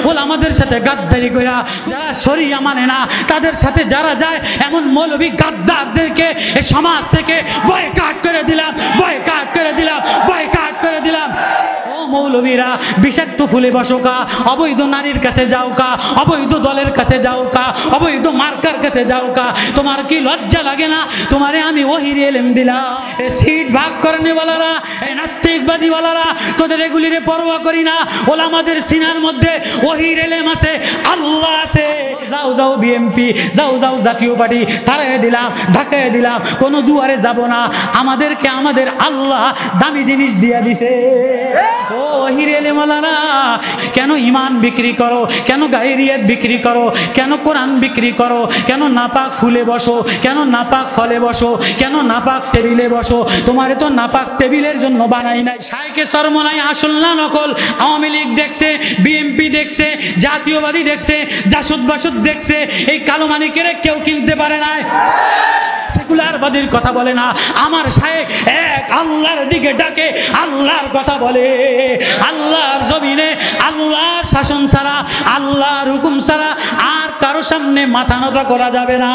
ওলামাদের সাথে গাদ্দারি কইরা যারা শরিয়া মানে না তাদের সাথে যারা যায় এমন মৌলবী গাদ্দারদেরকে এই সমাজ থেকে বয়কট করে দিলাম, বয়কট করে দিলাম, বয়কট করে দিলাম। ও মৌলবীরা, বিষাক্ত ফুলে বসো কা, অবৈধ নারীর কাছে যাও কা, অবৈধ দলের কাছে যাও কা, অবৈধ মার্কার কাছে যাও কা, তোমার কি লজ্জা লাগে না? তোমারে আমি ওহির ইলম দিলাম। এই সিট ভাগ করনেওয়ালারা, এই নাস্তিকবাদীওয়ালারা, তোদের এগুলিরে পরোয়া করি না। ওলামাদের সিনার মধ্যে ওহির ইলম আছে, আল্লাহ আছে। যাও যাও বিএমপি, যাও যাও জাতীয় পার্টি, তারাই দিলাম, ঢাকায় দিলাম, কোনো দুয়ারে যাব না। আমাদেরকে আমাদের আল্লাহ দামি জিনিস দিয়া দিছে। ও ওহির ইলমওয়ালারা, কেন ইমান বিক্রি করো? কেন গায়রিয়াত বিক্রি করো? কেন কোরআন বিক্রি করো? কেন নাপাক ফুলে বসো? কেন নাপাক ফলে বসো? কেন নাপাক টেবিলে বসো? তোমারে তো নাপাক টেবিলের জন্য বানাই নাই। শাইখে সরমনাই আসল না নকল? আওয়ামী লীগ দেখছে, বিএমপি দেখছে, জাতীয়বাদী দেখছে, জাসদ বাসদ দেখছে, এই কালো মানিকের কেউ কিনতে পারে নাই। সেকুলারবাদীর কথা বলে না, আমার শায়েখ এক আল্লাহর দিকে ডাকে, আল্লাহর কথা বলে। আল্লাহর জমিনে আল্লাহর শাসন ছাড়া, আল্লাহর হুকুম ছাড়া আর কারো সামনে মাথা নত করা যাবে না।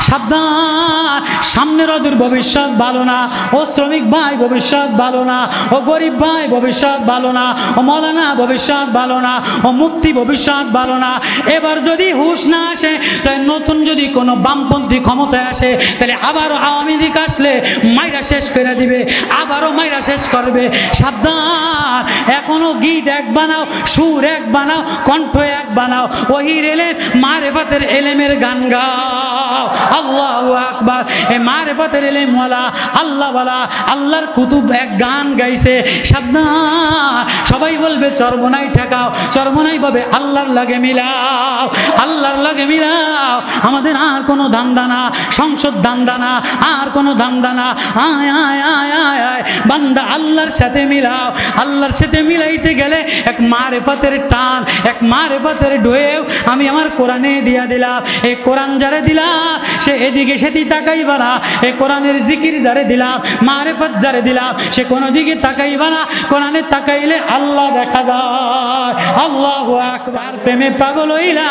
সাবধান, সামনের ওদের ভবিষ্যৎ ভালো না। ও শ্রমিক ভাই, ভবিষ্যৎ ভালো না। ও গরিব ভাই, ভবিষ্যৎ ভালো না। ও মৌলানা, ভবিষ্যৎ ভালো না। ও মুফতি, ভবিষ্যৎ ভালো না। এবার যদি হুঁশ না আসে, তাই নতুন যদি কোনো বামপন্থী ক্ষমতায় আসে, তাহলে আবারও আওয়ামী লীগ আসলে মাইরা শেষ করে দিবে, আবারও মাইরা শেষ করবে। সাবধান, এখনো গীত এক বানাও, সুর এক বানাও, কণ্ঠ এক বানাও, ওহির এলেম মারেফাতের এলেমের গান গাও। আল্লাহু আকবার। এই মারেফাতের ইলমওয়ালা, আল্লাহওয়ালা, আল্লাহর কুতুব এক গান গাইছে। সাবধান, সবাই বলবে চরমনাই ঠেকাও, চরমনাই ভাবে আল্লাহর লাগে মিলাও, আল্লাহর লাগে মিলাও। আমাদের আর কোনো ধান্দা না, সংসদ ধান্দা না, আর কোনো ধান্দা না। আয় আয় আয় আয় আয় বান্দা, আল্লাহর সাথে মিলাও। আল্লাহর সাথে মিলাইতে গেলে এক মারেফাতের টান, এক মারেফাতের ঢেউ আমি আমার কোরআনে দিয়া দিলাম। এই কোরআন যারে দিলাম, সে এদিকে সেদিকে তাকাইবা না। এই কোরআনের জিকির যারে দিলাম, মারেফত যারে দিলাম, সে কোনো দিকে তাকাইবা না। কোরআনে তাকাইলে আল্লাহ দেখা যায়। আল্লাহু আকবার। প্রেমে পাগল হইলা,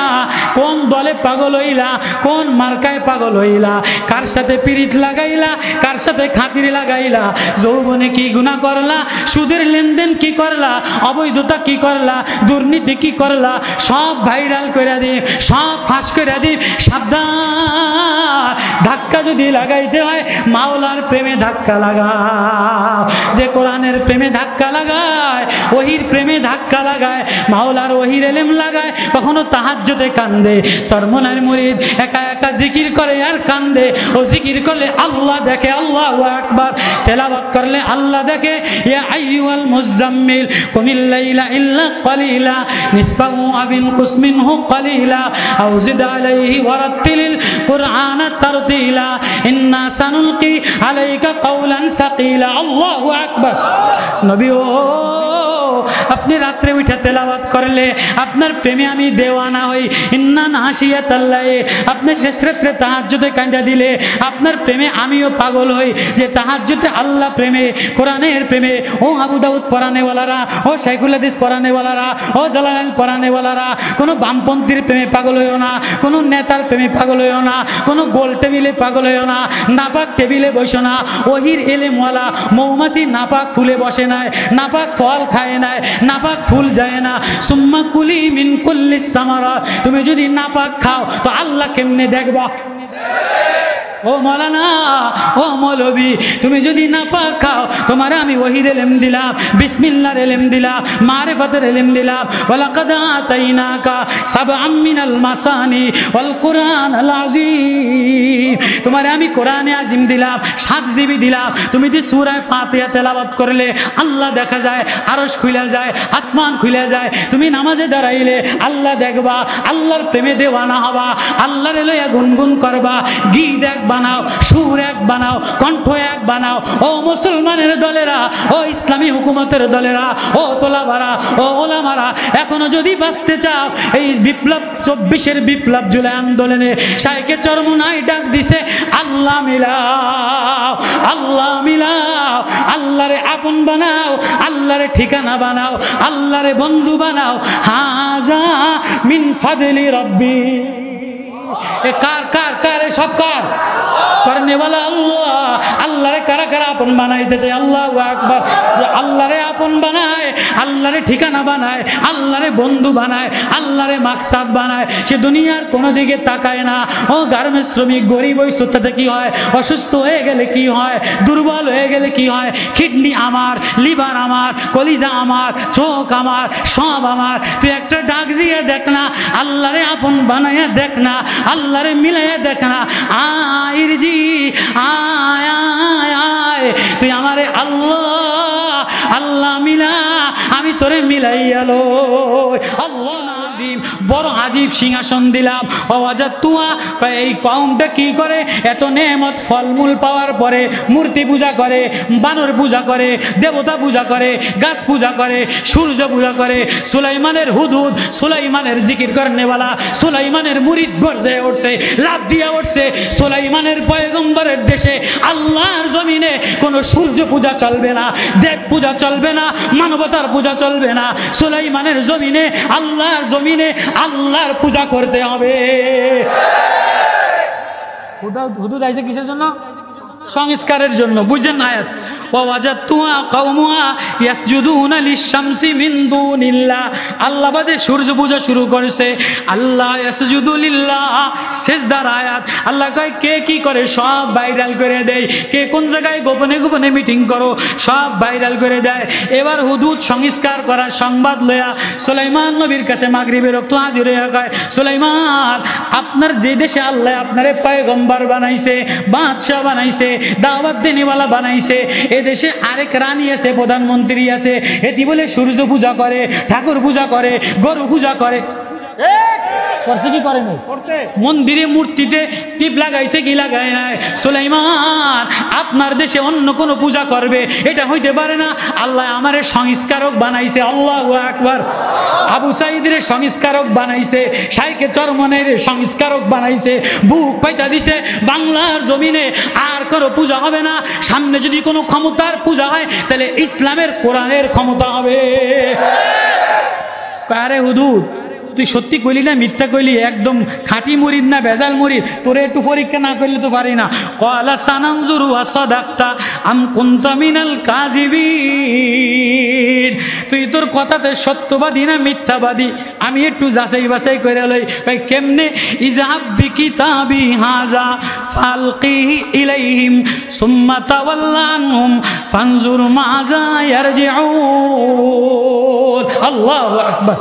কোন দলে পাগল হইলা, কোন মার্কায় পাগল হইলা, কার সাথে পিরিত লাগাইলা, কার সাথে খাতির লাগাইলা, যৌবনে কি গুনাহ করলা, সুদের লেনদেন কি করলা, অবৈধতা কি করলা, দুর্নীতি কি করলা, সব ভাইরাল করে দিই, সব ফাঁস করে দিই। সাবধান, ধাক্কা যদি লাগাইতে হয় মাওলার প্রেমে ধাক্কা লাগাও। যে কোরআনের প্রেমে ধাক্কা লাগায়, ওহির প্রেমে ধাক্কা লাগায়, মাওলার ওহির ইলম লাগায়, কখনো তাহাজ্জুদে কান্দে। সরমনার মুরিদ একা একা জিকির করে আর কান্দে। ও জিকির করলে আল্লাহ দেখে, আল্লাহু আকবার। তেলাওয়াত করলে আল্লাহ দেখে। ইয়া আইয়ুহাল মুযাম্মিল কুমিল লাইলা ইল্লা কালিলা নিসফাহু আবিন কুসমিনহু কালিলা আও জিদ আলাইহি ওয়ারাত্তিলিল কুরআনা তারতিলা ইন্না সানুলকি আলাইকা কাওলান সাকিলা। আল্লাহু আকবার। নবী ও, আপনি রাত্রে উঠে তেলাওয়াত করলে আপনার প্রেমে আমি দেওয়ানা হই। ইন্না নাশিয়াতাল্লাহ, আপনি শেষ রাত্রে তাহাজ্জুদে কাঁদা দিলে আপনার প্রেমে আমিও পাগল হই। যে তাহাজ্জুদে আল্লাহ প্রেমে, কোরআনের প্রেমে, ও আবু দাউদ পড়ানেওয়ালারা, ও শাইখুল হাদিস পড়ানেওয়ালারা, ও জালালাইন পড়ানেওয়ালারা, কোনো বামপন্থীর প্রেমে পাগল হইও না, কোনো নেতার প্রেমে পাগল হইও না, কোনো গোল টেবিলে পাগল হইও না, নাপাক টেবিলে বসো না। ওহির ইলমওয়ালা মৌমাছি নাপাক ফুলে বসে নাই, নাপাক ফল খায় নাই, নাপাক ফুল যায় না। সুম্মা কুলি মিন কুল্লিস সামারাত, তুমি যদি নাপাক খাও তো আল্লাহ কেমনে দেখবা? ও মৌলানা, ও মৌলবী, তুমি যদি নাপাক খাও, তোমারে আমি ওহির ইলম দিলাম, বিসমিল্লাহর ইলম দিলাম, মারিফাতের ইলম দিলাম। ওয়ালাকাদ আতাইনাকা সাবআম মিনাল মাসানি ওয়াল কুরআনাল আযীম, তোমারে আমি কোরআনে আযীম দিলাম, 7 জিবি দিলাম। তুমি যদি সূরা ফাতিহা তেলাওয়াত করলে আল্লাহ দেখা যায়, আরশ খুলে যায়, আসমান খুলে যায়। তুমি নামাজে দাঁড়াইলে আল্লাহ দেখবা, আল্লাহর প্রেমে দেওয়ানা হবা, আল্লাহর লইয়া গুনগুন করবা, গীত দেখবা, বানাও, সুর এক বানাও, কণ্ঠ এক বানাও। ও মুসলমানের দলেরা, ও ইসলামী হুকুমতের দলেরা, ও তোলাবারা, ও ওলামারা, এখনো যদি বাঁচতে চাও, এই বিপ্লব 24-এর বিপ্লব জুলাই আন্দোলনে শাইখে চরমোনাই ডাক দিছে, আল্লাহ মিলাও, আল্লাহ মিলাও, আল্লাহরে আপন বানাও, আল্লাহরে ঠিকানা বানাও, আল্লাহরে বন্ধু বানাও। হাজা মিন ফাদলি রব্বি। এ কার কার কার সব কার করনে वाला আল্লাহ। আল্লাহরে কারা কারা আপন বানাইতে চায়? আল্লাহু আকবার। যে আল্লাহরে আপন বানায়, আল্লাহরে ঠিকানা বানায়, আল্লাহরে বন্ধু বানায়, আল্লাহরে মাকসাদ বানায়, সে দুনিয়ার কোনো দিকে তাকায় না। ও গার্মেন্টস শ্রমিক, গরিব ওই সত্যতে কি হয়, অসুস্থ হয়ে গেলে কি হয়, দুর্বল হয়ে গেলে কি হয়, কিডনি আমার, লিভার আমার, কলিজা আমার, চোখ আমার, সব আমার। তুই একটা ডাক দিয়ে দেখ না, আল্লাহরে আপন বানাইয়া দেখ না, আল্লাহরে মিলাইয়া দেখ না। আয় জি, আয় আয় আয়, তুই আমারে আল্লাহ আল্লাহ মিলা, আমি তোরে মিলাইয়া লই। আল্লাহ আজিম, বড় আজীব সিংহাসন দিলাম। আওয়াজাত তুয়া, এই কওমটা কি করে? এত নেমত ফলমূল পাওয়ার পরে মূর্তি পূজা করে, বানর পূজা করে, দেবতা পূজা করে, গাছ পূজা করে, সূর্য পূজা করে। সুলাইমানের হুদুদ, সুলাইমানের জিকির করনেওয়ালা, সুলাইমানের মুরিদ গর্জে উঠছে, লাভ দিয়ে উঠছে। সুলাইমানের পয়গম্বরের দেশে আল্লাহর জমিনে কোনো সূর্য পূজা চলবে না, দেব পূজা চলবে না, মানবতার পূজা চলবে না। সুলাইমানের জমিনে, আল্লাহর জমিনে আল্লাহর পূজা করতে হবে। হুদুদ আইছে কিসের জন্য? সংস্কারের জন্য। বুঝছেন আয়াত? ওয়াজাতুহা কওমুহা ইয়াসজুদুনা লিশ-শামসি মিন দুনিল্লাহ। আল্লাহ বাদে সূর্য পূজা শুরু করেছে। আল্লাহ ইয়াসজুদু লিল্লাহ, সিজদার আয়াত। আল্লাহ কয় কে কি করে সব ভাইরাল করে দেয়, কে কোন জায়গায় গোপনে গোপনে মিটিং করো সব ভাইরাল করে দেয়। এবার হুদুদ সংস্কার করার সংবাদ লয়া সুলাইমান নবীর কাছে মাগরিবের ওয়াক্ত হাজির হয়ে কয়, সুলাইমান, আপনার যে দেশে আল্লাহ আপনারে পয়গম্বর বানাইছে, বাদশা বানাইছে, দাওয়াত দেনেওয়ালা বানাইছে, দেশে আরেক রানী আছে, প্রধানমন্ত্রী আছে, এটি বলে সূর্য পূজা করে, ঠাকুর পূজা করে, গরু পূজা করে। করছে কি করে নাই? মন্দিরে মূর্তিতে টিপ লাগাইছে কি লাগায় নাই? সুলাইমান, আপনার দেশে অন্য কোনো পূজা করবে এটা হইতে পারে না। আল্লাহ আমারে সংস্কারক বানাইছে। আল্লাহু আকবার। আবু সাইদের সংস্কারক বানাইছে, শাইখে চরমনের সংস্কারক বানাইছে, বুক পাইতা দিছে বাংলার জমিনে আর কোনো পূজা হবে না। সামনে যদি কোনো ক্ষমতার পূজা হয় তাহলে ইসলামের কোরআনের ক্ষমতা হবে। আরে হুদুদ, তুই সত্যি কইলি না মিথ্যা কইলি? একদম খাঁটি মুরিদ না ভেজাল মুরিদ? তোরে একটু পরীক্ষা না করলে তো পারি না। ক্বালা সানানজুরু আসাদাক্তা আম কুনতা মিনাল কাযিবিন। তুই তোর কথাতে সত্যবাদী না মিথ্যাবাদী আমি একটু যাচাই বাছাই করে লই। ভাই কেমনে? ইযহাব বিকিতাবি হাযা ফালকিহি ইলাইহিম সুম্মা তাওয়াল্লা আনহুম ফানজুর মাযা ইয়ারজিউন। আল্লাহু আকবার।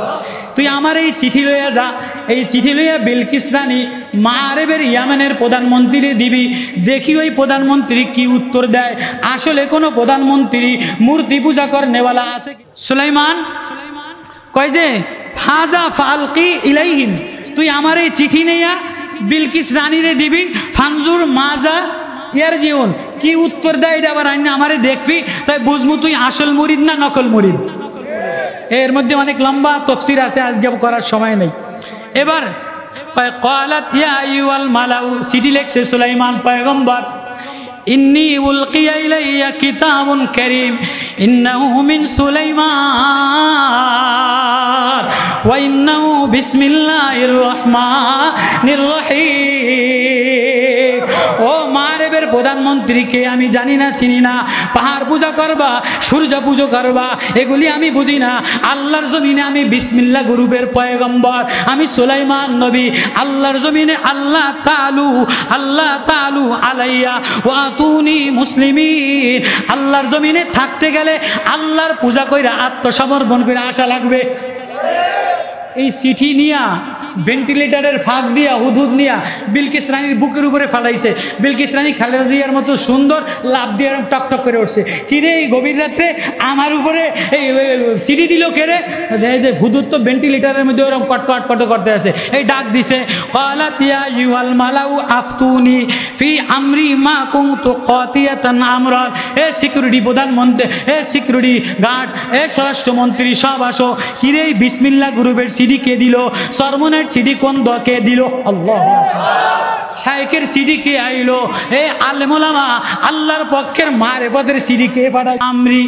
তুই আমার এই চিঠি লইয়া যা, এই চিঠি লইয়া বিলকিস রানী মারেবের ইয়ামেনের প্রধানমন্ত্রী দিবি, দেখি ওই প্রধানমন্ত্রী কি উত্তর দেয়। আসলে কোনো প্রধানমন্ত্রী মূর্তি পূজা করনেওয়ালা আছে? সুলাইমান কয় যে হাজা ফালকি ইলাইহিম, তুই আমার এই চিঠি নিয়া বিলকিস রানীরে দিবি, ফানজুর মাজা ইয়ার জীবন কি উত্তর দেয় এটা আবার আইনা আমারে দেখবি, তাই বুঝবো তুই আসল মুরিদ না নকল মুরিদ। এর মধ্যে অনেক লম্বা তাফসীর আছে, আজকে করার সময় নেই। এবার ক্বালাত ইয়া আইয়ুহাল মালাউ, চিঠি লিখছে সুলাইমান পয়গম্বর, ইন্নী উলকিয়া ইলাইয়া কিতাবুন কারীম ইন্নাহু মিন সুলাইমান ওয়া ইন্নাহু বিসমিল্লাহির রহমানির রহিম। ও মারেবের প্রধানমন্ত্রীকে আমি জানি না, চিনি না। পাহাড় পূজা করবা, সূর্য পূজা করবা, এগুলি আমি বুঝি না। আল্লাহর জমিনে আমি বিসমিল্লাহ গ্রুপের পয়গম্বর, আমি সুলাইমান নবী। আল্লাহর জমিনে আল্লাহ তাআলু আলাইয়া ওয়া আতুনি মুসলিমিন। আল্লাহর জমিনে থাকতে গেলে আল্লাহর পূজা কইরা আত্মসমর্পণ করে আসা লাগবে। এই চিঠি নিয়া ভেন্টিলেটারের ফাঁক দিয়া হুদহুদ নিয়া বিলকিস রানীর বুকের উপরে ফালাইছে। বিলকিস রানী খালেদা জিয়ার মতো সুন্দর লাভ দিয়ে টকটক করে উঠছে। কিরে এই গভীর রাত্রে আমার উপরে এই সিডি দিল কেড়ে, যে হুদুদ তো ভেন্টিলেটারের মধ্যে ওরকম কটকট কট করতে আছে। এই ডাক দিছে, ক্বালাত ইয়া আইয়ুহাল মালাউ আফতুনি ফি আমরি মা কুনতু কাতিয়াতান আমরান। এ সিকিউরিটি প্রধানমন্ত্রী, এ সিকিউরিটি গার্ড, এ স্বরাষ্ট্রমন্ত্রী সব আসো। কিরে এই বিসমিল্লাহ গ্রুপের সিডি কে দিল? সরমনের সিডি কোন দকে দিল? আল্লাহ শায়েকের সিডি কে আইলো? এ আলেম ওলামা আল্লাহর পক্ষের মারেফতের সিডি কে পাঠায়? আমরি,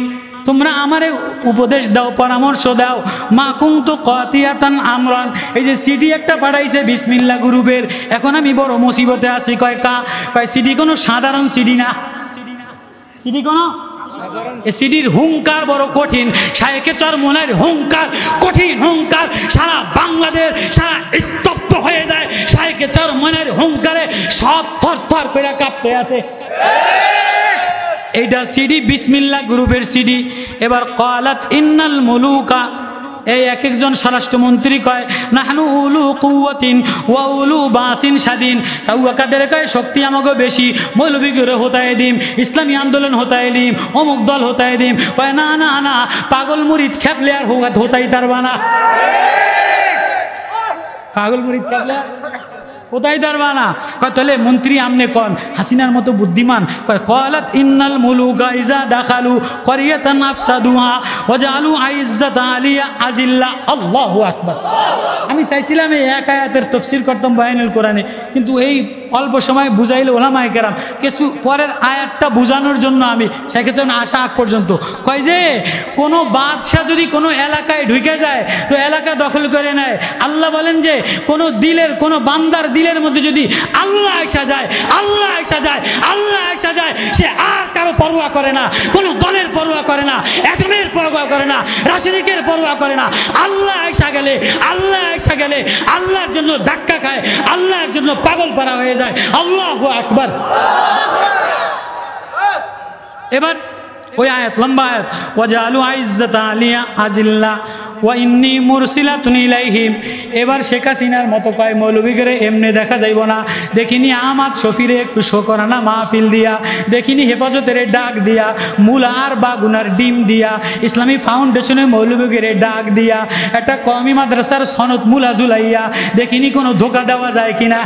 তোমরা আমারে উপদেশ দাও, পরামর্শ দাও। মা কুনতু কাতিয়াতান আমরান, এই যে সিডি একটা পাঠাইছে বিসমিল্লাহ গ্রুপের, এখন আমি বড় মুসিবতে আছি। কয় সিডি কোনো সাধারণ সিডি না, সিডি কোনো সিডির হুঙ্কার বড় কঠিন। শায়েকে চরমোনাইর হুঙ্কার কঠিন হুঙ্কার, সারা বাংলাদেশ সারা স্তব্ধ হয়ে যায় শায়েকে চরমোনাইর হুঙ্কারে, সব থর থর করে কাঁপতে আছে। এইটা সিডি বিসমিল্লাহ গ্রুপের সিডি। এবার ক্বালাত ইন্নাল মুলুকা, এই এক একজন স্বরাষ্ট্রমন্ত্রী কয় নাহনু উলু কুওয়াতিন ওয়া উলু বাসিন স্বাধীন। কাদের কয় শক্তি আমাকে বেশি, মৌলবী করে হতায় দিম, ইসলামী আন্দোলন হতায় দিম, অমুক দল হতায় দিম। কয় না না না, পাগল মুরিদ খেপলে আর হতাই তারবা না, পাগল মুরিদ খেপলে কোথায় দাঁড়বা না। কয় তাহলে মন্ত্রী আমনে কন হাসিনার মতো বুদ্ধিমান? কয় ক্বালাত ইন্নাল মুলুকা ইজা দাখালু ক্বরিয়াতান আফসাদুহা ওয়া জাআলু আইজ্জাতা আলিয়া আজিল্লা। আল্লাহু আকবার। আমি চাইছিলাম এই এক আয়াতের তাফসীর করতাম বায়ানুল কোরআনে, কিন্তু এই অল্প সময় বুঝাইলে ওলামায়ে কেরাম কিছু পরের আয়াতটা বুঝানোর জন্য আমি সেক্ষেত্রে আসা আগ পর্যন্ত কয় যে কোনো বাদশাহ যদি কোনো এলাকায় ঢুকে যায় তো এলাকা দখল করে নেয়। আল্লাহ বলেন যে কোনো দিলের, কোনো বান্দার দিলের মধ্যে যদি আল্লাহ এসা যায়, আল্লাহ এসা যায়, আল্লাহ এসা যায়, সে আর কারো পরোয়া করে না, কোনো দলের পরোয়া করে না, এটমের পরোয়া করে না, রাসায়নিকের পরোয়া করে না। আল্লাহ এসা গেলে, আল্লাহ এসা গেলে আল্লাহর জন্য ধাক্কা খায়, আল্লাহর জন্য পাগল পারা হয়ে যায়। আল্লাহু আকবার। এবার ওই আয়াত, লম্বা আয়াত, ওয়াজালু আইজ্জাতা আলিয়া আজিল্লা ওয়া ইন্নী মুরসিলাতুন ইলাইহিম। এবার শেখ হাসিনার মতো কয় মৌলবীগরে এমনি দেখা যাইব না, দেখিনি আহমদ শফিরে একটু শোকরানা মাহফিল দিয়া, দেখিনি হেফাজতের ডাক দিয়া, মূলা আর বাগুনার ডিম দিয়া, ইসলামী ফাউন্ডেশনের মৌলবীগরে ডাক দিয়া, একটা কওমি মাদ্রাসার সনদ মুলা ঝুলাইয়া, দেখিনি কোনো ধোকা দেওয়া যায় কিনা।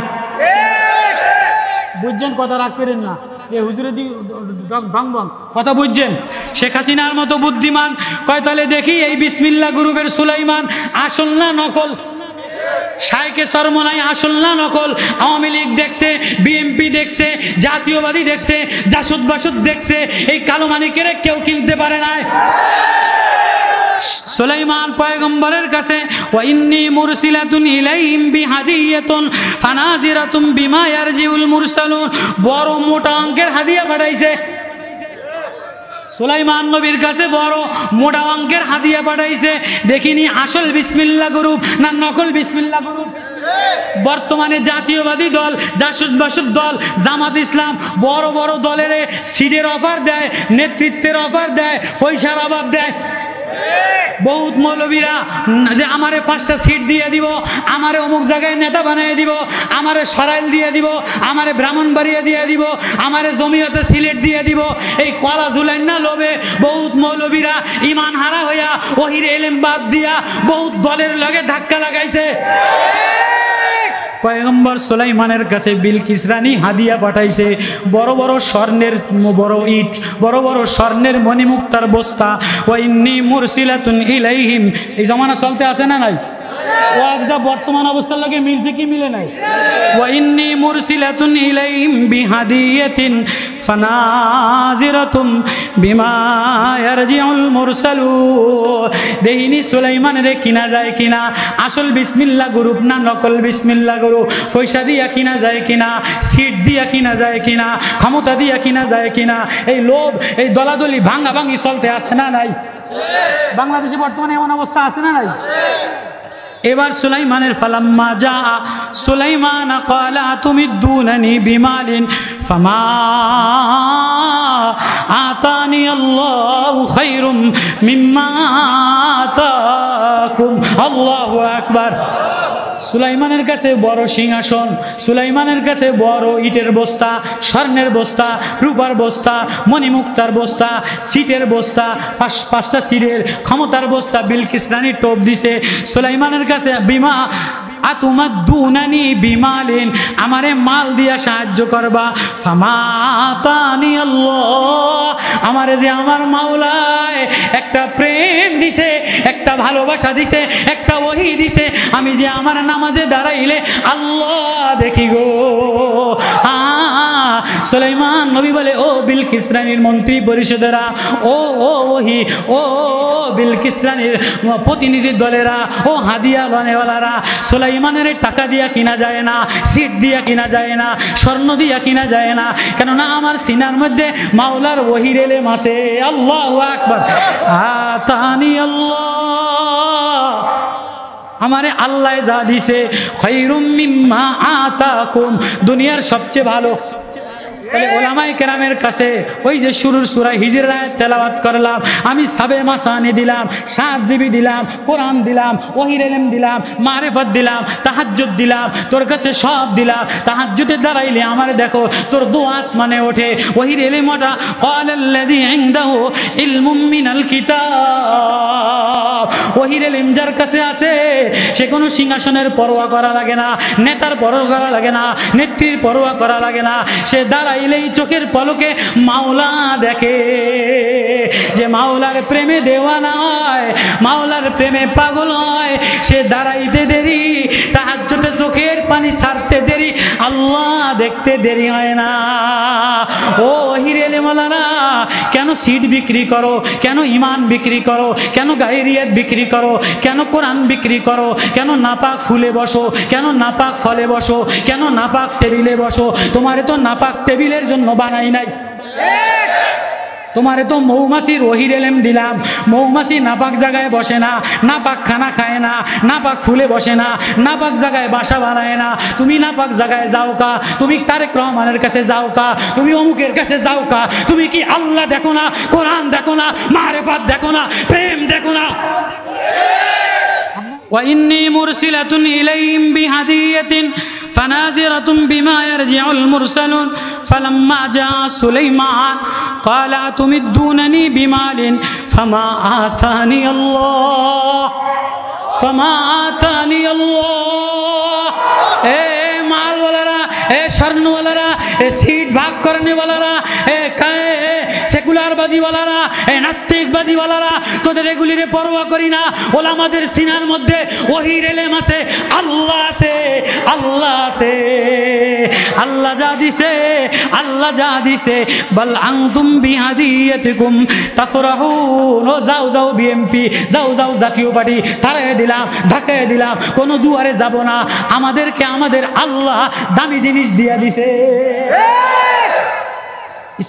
বুঝছেন কথা, রাগ করেন না, এ হুজুরে দি ভং ভং কথা বুঝছেন। শেখ হাসিনার মতো বুদ্ধিমান কয় তাহলে দেখি এই বিসমিল্লাহ গ্রুপের সুলাইমান আসল না নকল? শায়েকে চরমোনাই আসল না নকল? আওয়ামী লীগ দেখছে, বিএনপি দেখছে, জাতীয়বাদী দেখছে, জাসুদ বাসুদ দেখছে, এই কালো মানিকের কেউ কিনতে পারে নাই। সুলাইমান পয়গম্বরের কাছে ওয়া ইন্নী মুরসিলাতুন ইলাইহিম বিহাদিয়াতুন ফানাজিরাতুম বিমা ইয়ারজিউল মুরসালুন, বড় মোটা অঙ্কের হাদিয়া পাঠাইছে। সুলাইমান নবীর কাছে বড় মোটা অঙ্কের হাদিয়া পাঠাইছে, দেখিনি আসল বিসমিল্লাহ গ্রুপ না নকল বিসমিল্লাহ গ্রুপ। বর্তমানে জাতীয়বাদী দল, জাসুদ বাসুদ দল, জামাত ইসলাম বড় বড় দলের সিটের অফার দেয়, নেতৃত্বের অফার দেয়, পয়সার অভাব দেয়। বহুত মৌলবীরা যে আমারে 5টা সিট দিয়ে দিব, আমারে অমুক জায়গায় নেতা বানিয়ে দিব, আমারে সরাইল দিয়ে দিব, আমারে ব্রাহ্মণবাড়িয়া দিয়ে দিব, আমারে জমিয়তে সিলেট দিয়ে দিব, এই কলা ঝুলাইন না লোভে বহুত মৌলবীরা ইমান হারা হইয়া ওহির এলেম বাদ দিয়া বহুত দলের লগে ধাক্কা লাগাইছে। পয়গম্বর সুলাইমানের কাছে বিলকিস রানী হাদিয়া পাঠাইছে, বড় বড় স্বর্ণের বড় ইট, বড় বড় স্বর্ণের মণিমুক্তার বস্তা। ওয়া ইন্নী মুরসিলাতুন ইলাইহিম, এই জমানা চলতে আছে না নাই? ওয়াজটা বর্তমান অবস্থার লগে মিলছে কি মিলে নাই? ওয়া ইন্নী মুরসিলাতুন ইলাইহিম বিহাদিয়াতিন ফানাজিরাতুম বিমা ইয়ারজিউল মুরসালুন। দেহিনী সুলাইমানের কিনা যায় কিনা, আসল বিসমিল্লাহ গ্রুপ না নকল বিসমিল্লাহ গ্রুপ, পয়সা দিয়া কিনা যায় কিনা, সিট দিয়া কিনা যায় কিনা, ক্ষমতা দিয়া কিনা যায় কিনা, এই লোভ, এই দলাদলি ভাঙ্গা ভাঙ্গি চলতে আছে না নাই? বাংলাদেশে বর্তমানে এমন অবস্থা আছে না নাই? এবার সুলাইমানের ফালাম্মা জা সুলাইমান ক্বালা তুমিদ্দুনানি বিমালিন ফামা আতানি আল্লাহু খায়রুম মিম্মা আতাকুম। আল্লাহু আকবার। সুলাইমানের কাছে বড় সিংহাসন, সুলাইমানের কাছে বড় ইটের বস্তা, স্বর্ণের বস্তা, রূপার বস্তা, মণিমুক্তার বস্তা, সিটের বস্তা, পাঁচটা সিটের ক্ষমতার বস্তা বিলকিস রানী টোপ দিছে সুলাইমানের কাছে। বিমা আতুমাদ্দুনানি বিমালিন, আমারে মাল দিয়া সাহায্য করবা। ফামাতানি আল্লাহ, আমারে যে আমার মাওলায় একটা প্রেম দিছে, একটা ভালোবাসা দিছে, একটা ওহী দিছে, আমি যে আমার নামাজে দাঁড়াইলে আল্লাহ দেখি গো। সুলাইমান নবী বলে, ও বিলকিস রানীর মন্ত্রী পরিষদেরা, ও ওহী, ও বিলকিস রানীর প্রতিনিধি দলেরা, ও হাদিয়া বানেওয়ালারা, সুলাইমানের টাকা দিয়া কিনা যায় না, সিট দিয়া কিনা যায় না, স্বর্ণ দিয়া কিনা যায় না, কেননা আমার সিনার মধ্যে মাওলার ওহীর এলেম আছে। আল্লাহু আকবার। আতানি আল্লাহ, আমারে আল্লাহ যা দিছে, খায়রুম মিম্মা আতাকুম, দুনিয়ার সবচেয়ে ভালো। তাহলে ওলামায়ে কেরামের কাছে ওই যে শুরুর সূরা হিজর আয়াত তেলাওয়াত করলাম, আমি সাবে মাসানি দিলাম, 7 জিবি দিলাম, কোরআন দিলাম, ওহীর ইলম দিলাম, মারিফত দিলাম, তাহাজ্জুদ দিলাম, তোর কাছে সব দিলাম। তাহাজ্জুদে দাঁড়াইলে আমার দেখো তোর দোয়া আসমানে ওঠে, ওহীর ইলম ওঠা। ক্বালাল্লাযী ইনদাহু ইলমুম মিনাল কিতাব, ওহীর ইলম যার কাছে আছে সে কোনো সিংহাসনের পরোয়া করা লাগে না, নেতার পরোয়া করা লাগে না, নেত্রীর পরোয়া করা লাগে না। সে দাঁড়াইলেই চোখের পলকে মাওলা দেখে। যে মাওলার প্রেমে দেওয়ানা হয়, মাওলার প্রেমে পাগল হয়, সে দাঁড়াইতে দেরি, তাহাজ্জুদে চোখের পানি ছাড়তে দেরি, আল্লাহ দেখতে দেরি হয় না। ও ওহীর ইলমওয়ালারা, কেন সিট বিক্রি করো, কেন ঈমান বিক্রি করো, কেন গায়রিয়াত বিক্রি করো, কেন কোরআন বিক্রি করো, কেন নাপাক ফুলে বসো, কেন নাপাক ফলে বসো, কেন নাপাক টেবিলে বসো? তোমারে তো নাপাক টেবিলের জন্য বানাই নাই, তোমারে তো মৌমাছির ওহীর ইলম দিলাম। মৌমাছি নাপাক জায়গায় বসে না, নাপাক খানা খায় না, নাপাক ফুলে বসে না, নাপাক জায়গায় বাসা বানায় না। তুমি নাপাক জায়গায় যাও কা, তুমি তারেক রহমানের কাছে যাও কা, তুমি অমুকের কাছে যাও কা, তুমি কি আল্লাহ দেখো না, কোরআন দেখো না, মারিফাত দেখো না, প্রেম দেখো না? وإني مرسلة إليهم بهدية فناظرة بما يرجع المرسلون فلما جاء سليمان قال أتمدونني بمال فما آتاني الله فما آتاني الله মাল ওয়ালারা, স্বর্ণ ওয়ালারা, সিট ভাগ করনে ওয়ালারা, সেকুলার বাজিওয়ালারা, নাস্তিকবাজি ওয়ালারা, তোদের এগুলিরে পরোয়া করি না। ওলামাদের সিনার মধ্যে ওহীর ইলম আছে, আল্লাহ আছে, আল্লাহ আছে, আল্লাহ যা দিছে, আল্লাহ যা দিছে। বল আনতুম বিহাদিয়াতিকুম তাফরাহুন, ও যাও যাও বিএমপি, যাও যাও জাতীয় পার্টি, তারাই দিলাম, ঢাকায় দিলাম, কোনো দুয়ারে যাব না, আমাদেরকে আমাদের আল্লাহ দামি জিনিস দিয়া দিছে।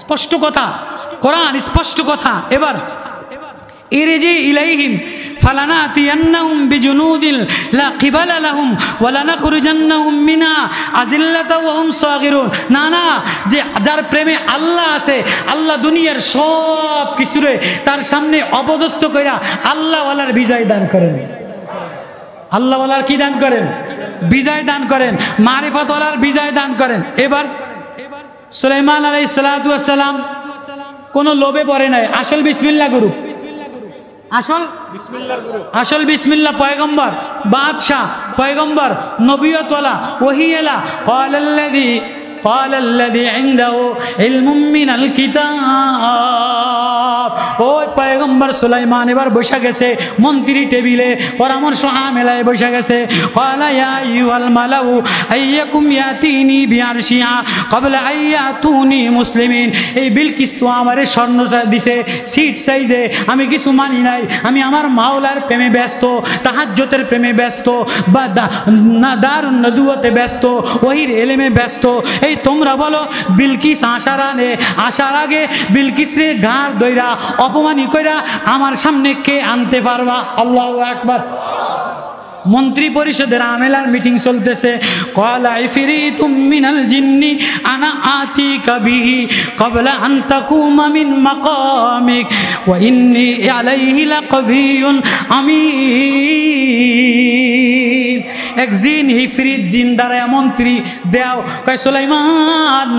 স্পষ্ট কথা, কোরআন স্পষ্ট কথা। এবার ইরজি ইলাইহিম ফালানাতিয়ান্নাহুম বিজুনুদিন লা কিবালা লাহুম ওয়া লানাখরুজান্নাহুম মিনা আযিল্লাতা ওয়া হুম সাগিরুন। না না, যে যার প্রেমে আল্লাহ আছে, আল্লাহ দুনিয়ার সব কিছুরে তার সামনে অপদস্থ কইরা আল্লাহ ওয়ালার বিজয় দান করেন। আল্লাহ ওয়ালার কি দান করেন? বিজয় দান করেন, মারিফত ওয়ালার বিজয় দান করেন। এবার সুলাইমান আলাইহিস সালাতু ওয়াস সালাম কোনো লোভে পড়ে নাই, আসল বিসমিল্লাহ গুরু, আসল বিসমিল্লাহ, পয়গম্বর, বাদশাহ, পয়গম্বর, নবিয়তওয়ালা, ওহীওয়ালা। قال الذي عنده علم من الكتاب, ওই পয়গম্বর সুলাইমান এবার বসে গেছে মন্ত্রী টেবিলে, পরামর্শ আমেলায় বসে গেছে। قال يا ايها الملأ ايكم ياتيني بعرشها قبل ان ياتوني مسلمين। এই বিলকিস তো আমারে স্বর্ণটা দিছে, সিট সাইজে, আমি কিছু মানি নাই, আমি আমার মাওলার প্রেমে ব্যস্ত, তাহাজ্জুদের প্রেমে ব্যস্ত, বা দারুন নবুয়তে ব্যস্ত, ওহীর ইলমে ব্যস্ত। এই তোমরা বলো বিলকিস আসার আগে বিলকিসরে গার দইরা অপমানি কইরা আমার সামনে কে আনতে পারবা? আল্লাহু আকবার। মন্ত্রী পরিষদের আমেলার মিটিং চলতেছে। ক্বালা ইফরিতুম মিনাল জিন্নি আনা আতিকা বিহি ক্বাবলা আন তাকুমা মিন মাকামিক ওয়া ইন্নী আলাইহি লাকাবিয়ুন আমিন। এক জিন ইফরিত জিন দ্বারা মন্ত্রী দেও কয় সুলাইমান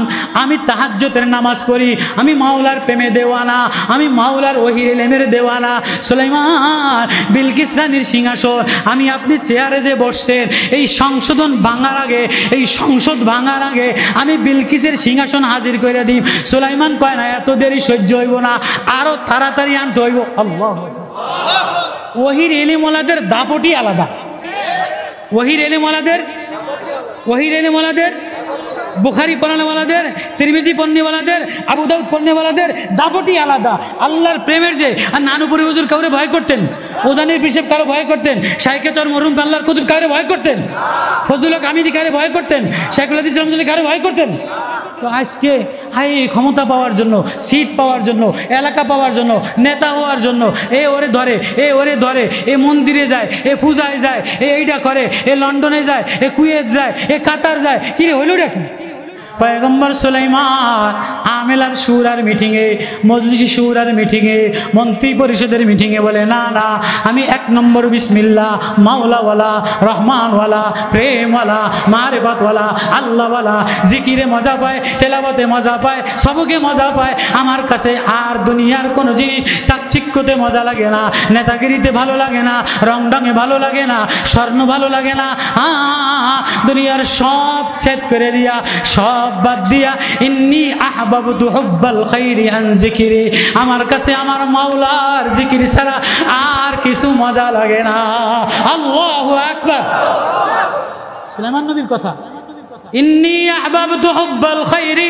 আমি তাহাজ্জুদের নামাজ পড়ি, আমি মাওলার প্রেমে দেওয়ানা, আমি মাওলার ওহির ইলমের দেওয়ানা। সুলাইমান বিলকিস রানীর সিংহাসন আমি আপনি চেয়ারে যে বসছেন এই সংশোধন ভাঙার আগে, এই সংসদ ভাঙার আগে আমি বিলকিসের সিংহাসন হাজির করে দিই। সুলাইমান কয় না এত দেরি সহ্য হইব না, আরো তাড়াতাড়ি আনতে হইব। আল্লাহ ওহির ইলমওয়ালাদের দাপটি আলাদা, ওহির ইলমওয়ালাদের বুখারী পড়ানেওয়ালাদের, তিরমিজি পড়নেওয়ালাদের, আবু দাউদ পড়নেওয়ালাদের দাপটি আলাদা। আল্লাহর প্রেমের যে আর নানুপুরি হুজুর কাউরে ভয় করতেন, ওজানের বিশেপ কারো ভয় করতেন, শাইখে চর মরহুম আল্লাহর কুতুব কারে ভয় করতেন, ফজলুল হক হামিদি কারে ভয় করতেন, শেখুল হাদিস রহমাতুল্লাহ কারে ভয় করতেন। তো আজকে ক্ষমতা পাওয়ার জন্য, সিট পাওয়ার জন্য, এলাকা পাওয়ার জন্য, নেতা হওয়ার জন্য এ ওরে ধরে, এ মন্দিরে যায়, এ পূজায় যায়, এইটা করে, এ লন্ডনে যায়, এ কুয়েত যায়, এ কাতার যায়, কি রে হইল কি? পয়গম্বর সুলাইমান আমেলার শুরার মিটিংয়ে, মজলিসি শুরার মিটিংয়ে, মন্ত্রী পরিষদের মিটিংয়ে বলে না না আমি এক নম্বর বিসমিল্লাহ মাওলাওয়ালা, রহমানওয়ালা, প্রেমওয়ালা, মারিফাতওয়ালা, আল্লাহওয়ালা, জিকিরে মজা পায়, তেলাওয়াতে মজা পায়, সবকে মজা পায়। আমার কাছে আর দুনিয়ার কোনো জিনিস চাকচিক্যতে মজা লাগে না, নেতাগিরিতে ভালো লাগে না, রংডঙে ভালো লাগে না, স্বর্ণ ভালো লাগে না, দুনিয়ার সব সেট করে দিয়া, সব বাদ দিয়া ইন্নী আহবাবতু হুব্বাল খাইরি আন যিকরি, আমার কাছে আমার মাওলার জিকির ছাড়া আর কিছু মজা লাগে না। আল্লাহু আকবার। সুলাইমান নবীর কথা, ইন্নী আহবাবতু হুব্বাল খাইরি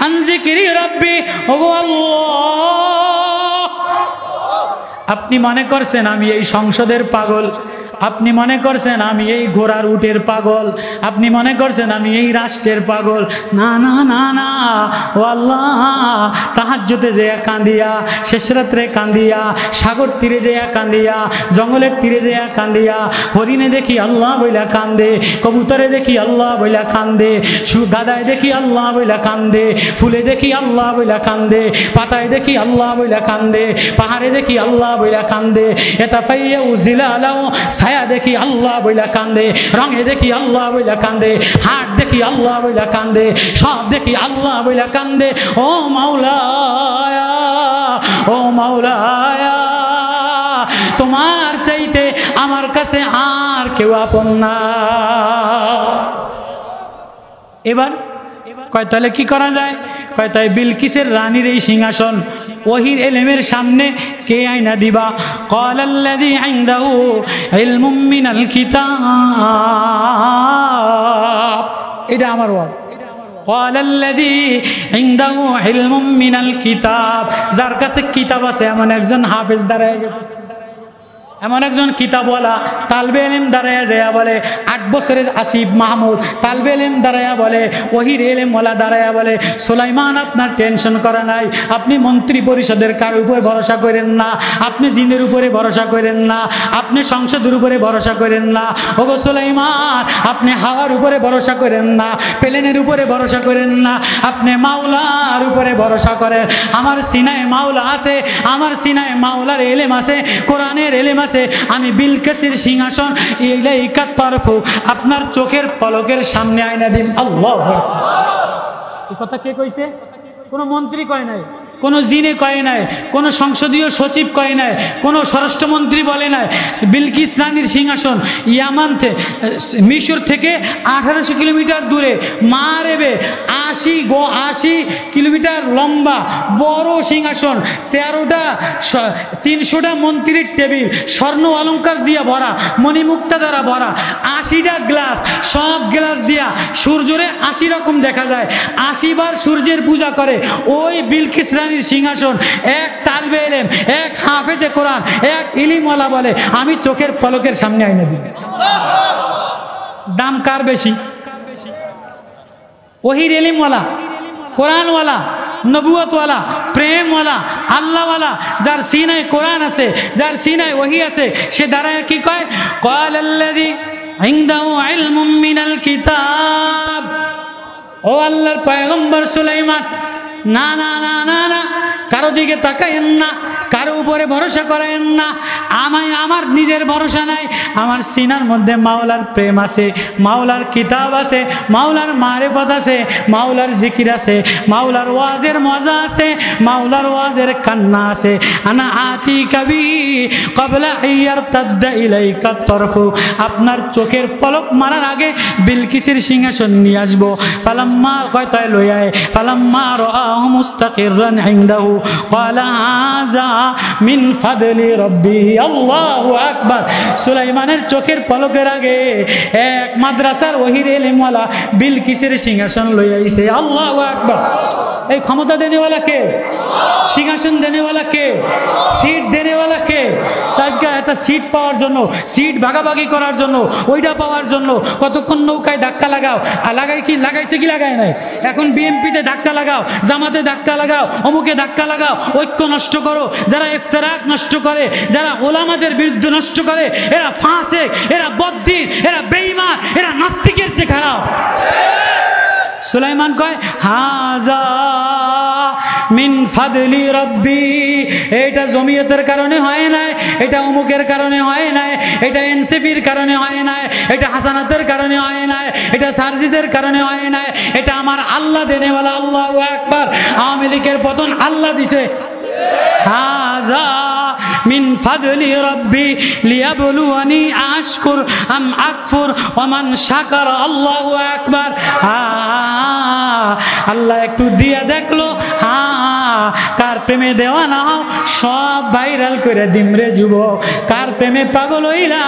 আন যিকরি রাব্বি। ওগো আল্লাহ, আপনি মনে করছেন আমি এই সংসদের পাগল, আপনি মনে করছেন আমি এই ঘোড়ার উটের পাগল, আপনি মনে করছেন আমি এই রাষ্ট্রের পাগল। না না না না, ও আল্লাহ, তাহাজ্জুদে যেয়া কান্দিয়া, শেষ রাত্রে কান্দিয়া, সাগর তীরে যেয়া কান্দিয়া, জঙ্গলের তীরে যেয়া কান্দিয়া, হরিণে দেখি আল্লাহ বইলা কান্দে, কবুতরে দেখি আল্লাহ বইলা কান্দে, গাদায় দেখি আল্লাহ বইলা কান্দে, ফুলে দেখি আল্লাহ বইলা কান্দে, পাতায় দেখি আল্লাহ বইলা কান্দে, পাহাড়ে দেখি আল্লাহ বইলা কান্দে, এটা পাইয়া উজিলা আলাও ছায়া দেখি আল্লাহ বইলা কান্দে, রঙে দেখি আল্লাহ বইলা কান্দে, হাট দেখি আল্লাহ বইলা কান্দে, সব দেখি আল্লাহ বইলা কান্দে। ও মাওলায়া, ও মাওলায়া, তোমার চাইতে আমার কাছে আর কেউ আপন না। এবার কয় তাহলে কি করা যায়? কয় তাই বিলকিসের রানীর এই সিংহাসন ওহির ইলমের সামনে কে আইনা দিবা? ক্বালাল্লাযী ইনদাহু ইলমুম মিনাল কিতাব, এটা আমার ওয়াজ। ক্বালাল্লাযী ইনদাহু ইলমুম মিনাল কিতাব, যার কাছে কিতাব আছে এমন একজন হাফেজ দাঁড়ায় গেছে, এমন একজন কিতাবওয়ালা তালবে ইলম দাঁড়ায়া যায় বলে 8 বছরের আসিফ মাহমুদ, তালবে ইলম দাঁড়ায়া বলে, ওহির ইলমওয়ালা দাঁড়ায়া বলে, সুলাইমান আপনার টেনশন করা নাই, আপনি মন্ত্রী পরিষদের কারোর উপরে ভরসা করেন না, আপনি জিনের উপরে ভরসা করেন না, আপনি সংসদের উপরে ভরসা করেন না। ওগো সুলাইমান, আপনি হাওয়ার উপরে ভরসা করেন না, প্লেনের উপরে ভরসা করেন না, আপনি মাওলার উপরে ভরসা করেন। আমার সিনায় মাওলা আছে, আমার সিনায় মাওলার ইলম আছে, কোরআনের ইলম আছে। আমি বিলকিসের সিংহাসন ইলাইকা তরফু, আপনার চোখের পলকের সামনে আইনা দিন। আল্লাহু আকবার। এই কথা কে কইছে? কোন মন্ত্রী কয় নাই, কোন জিনে কয় নাই, কোন সংসদীয় সচিব কয় নাই, কোন স্বরাষ্ট্রমন্ত্রী বলে নাই। বিলকিস রানীর সিংহাসন ইয়ামান মিশর থেকে 1800 কিলোমিটার দূরে, মারেবে 80 কিলোমিটার লম্বা বড় সিংহাসন, 300টা মন্ত্রীর টেবিল, স্বর্ণ অলঙ্কার দিয়া ভরা, মণিমুক্তা দ্বারা ভরা, 80টা গ্লাস, সব গ্লাস দিয়া সূর্যরে 80 রকম দেখা যায়, 80 বার সূর্যের পূজা করে ওই বিলকিস রানীর সিংহাসন। এক তালবে ইলম, এক হাফেজে কোরআন, এক ইলিমওয়ালা বলে আমি চোখের পলকের সামনে আইনা দিই। দাম কার বেশি? ওহির ইলিমওয়ালা, কোরআনওয়ালা, নবুয়তওয়ালা, প্রেমওয়ালা, আল্লাহওয়ালা, যার সিনায় কোরআন আছে, যার সিনায় ওহি আছে, সে দাঁড়ায় কি কয়? ক্বালাল্লাযী ইনদাহু ইলমুম মিনাল কিতাব। ও আল্লাহর পয়গম্বর সুলাইমান, না না না না না, কারো দিকে তাকায়েন না, কারো উপরে ভরসা করেন না। আমার নিজের ভরসা নাই, আমার সিনার মধ্যে মাওলার প্রেম আছে, মাওলার কিতাব আছে, মাওলার মারিফত আছে, মাওলার জিকির আছে, মাওলার ওয়াজের মজা আছে, মাওলার ওয়াজের কান্না আছে। আনা আতি কবি ক্বাবলা ইয়ারতাদ্দা ইলাইকা তরফু, আপনার চোখের পলক মারার আগে বিলকিসের সিংহাসন নিয়ে আসবো। ফালাম্মা কয়তায় লইয়ায় ফালাম্মা রাআহু মুস্তাকিররান ইনদাহু ক্বালা হাযা মিন ফাদলি রাব্বি। আল্লাহু আকবার। সুলাইমানের চোখের পলকের আগে এক মাদ্রাসার ওহির ইলমওয়ালা বিলকিসের সিংহাসন লইয়া আইছে। আল্লাহু আকবার। এই ক্ষমতা দেনেওয়ালা কে? সিংহাসন দেনেওয়ালা কে? সিট দেনেওয়ালা কে? আজকে একটা সিট পাওয়ার জন্য, সিট ভাগাভাগি করার জন্য, ওইটা পাওয়ার জন্য কতক্ষণ নৌকায় ধাক্কা লাগাও, আর লাগাইছে কি লাগায় নাই? এখন বিএনপিতে ধাক্কা লাগাও, জামাতে ধাক্কা লাগাও, অমুকে ধাক্কা লাগাও, ঐক্য নষ্ট করো। যারা ইফতিরাক নষ্ট করে, যারা ওলামাদের বিরুদ্ধে নষ্ট করে, এরা ফাসিক, এরা বদ্দিন, এরা বেঈমান, এরা নাস্তিকের চেয়ে খারাপ। সুলাইমান কয় হাজা মিন ফাদলি রব্বি, এটা জমিয়তের কারণে হয় নাই, এটা অমুকের কারণে হয় নাই, এটা এনসিপির কারণে হয় নাই, এটা হাসানাতের কারণে হয় নাই, এটা সার্জিসের কারণে হয় নাই, এটা আমার আল্লাহ দেনেওয়ালা। আল্লাহু আকবার। আওয়ামী লীগের পতন আল্লাহ দিছে। হাজা মিন ফাদলি রব্বি লিয়াবলুয়ানি আশকুর আম আকফুর ওয়ামান শাকার। আল্লাহু আকবার। আল্লাহ একটু দিয়া দেখলো, কার প্রেমে দেওয়ানা হও সব ভাইরাল করে দিমরে যুবক। কার প্রেমে পাগল হইলা,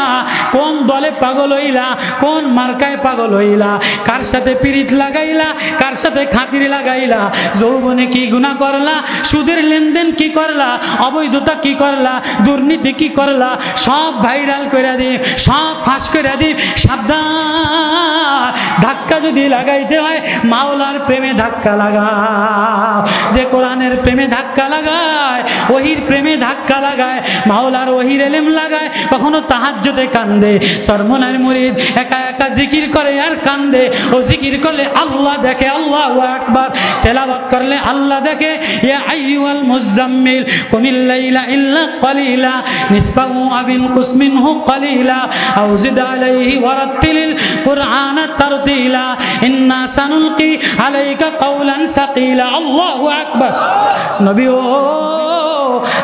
কোন দলে পাগল হইলা, কোন মার্কায় পাগল হইলা, কার সাথে পিরিত লাগাইলা, কার সাথে খাতির লাগাইলা, যৌবনে কি গুনাহ করলা, সুদের লেনদেন কি করলা, অবৈধতা কি করলা, দুর্নীতি কি করলা, সব ভাইরাল করে দি, সব ফাঁস করে দি। সাবধান, ধাক্কা যদি লাগাইতে হয় মাওলার প্রেমে ধাক্কা লাগাও। যে কোরআনের প্রেমে ধাক্কা লাগায়, ওহির প্রেমে ধাক্কা লাগায়, মাওলার ওহির ইলম লাগায়, কখনো তাহাজ্জুদে কান্দে। সরমনার মুরিদ একা একা জিকির করে আর কান্দে। ও জিকির করলে আল্লাহ দেখে। আল্লাহু আকবার। তেলাওয়াত করলে আল্লাহ দেখে। ইয়া আইয়ুহাল মুযাম্মিল কুমিল লাইলা ইল্লা ক্বালিলা নিসফাহু আও ইনকুস মিনহু ক্বালিলা আও জিদ আলাইহি ওয়ারাত্তিলিল কুরআনা তারতিলা ইন্না সানুলকি আলাইকা কাওলান সাকিলা। আল্লাহু আকবার। নবী ও